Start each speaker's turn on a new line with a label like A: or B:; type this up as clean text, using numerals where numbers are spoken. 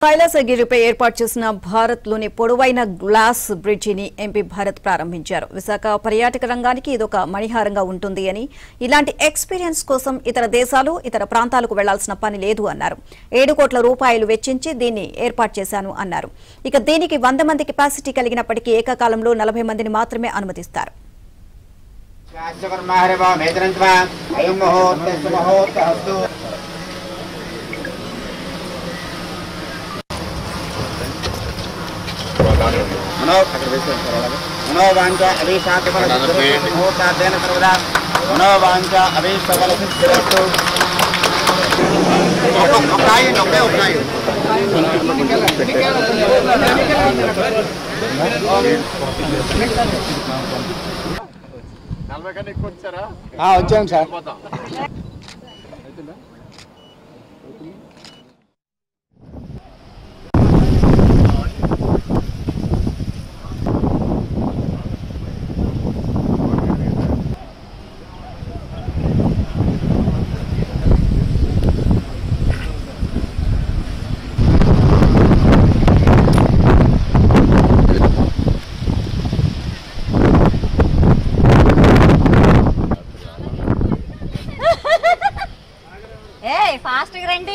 A: కైలాసగిరిపై ఏర్పాటు చేసిన భారత్లోని పొడవైన గ్లాస్ బ్రిడ్జిని ఎంపీ భరత్ ప్రారంభించారు. విశాఖ పర్యాటక రంగానికి ఇదొక మణిహారంగా ఉంటుంది అని, ఇలాంటి ఎక్స్పీరియన్స్ కోసం ఇతర దేశాలు, ఇతర ప్రాంతాలకు వెళ్లాల్సిన పని లేదు అన్నారు. 7 కోట్ల రూపాయలు వెచ్చించి దీన్ని ఏర్పాటు చేశాను అన్నారు. ఇక దీనికి 100 మంది కెపాసిటీ కలిగినప్పటికీ ఏకకాలంలో 40 మందిని మాత్రమే అనుమతిస్తారు.
B: मनोवांचा अभिषाकफलसिद्धिर्मुहूर्ताद्येन सर्वदा मनोवांचा अभिषाकफलसिद्धिरस्तु। వచ్చాం సార్.
C: ఫాస్ట్ గా రండి.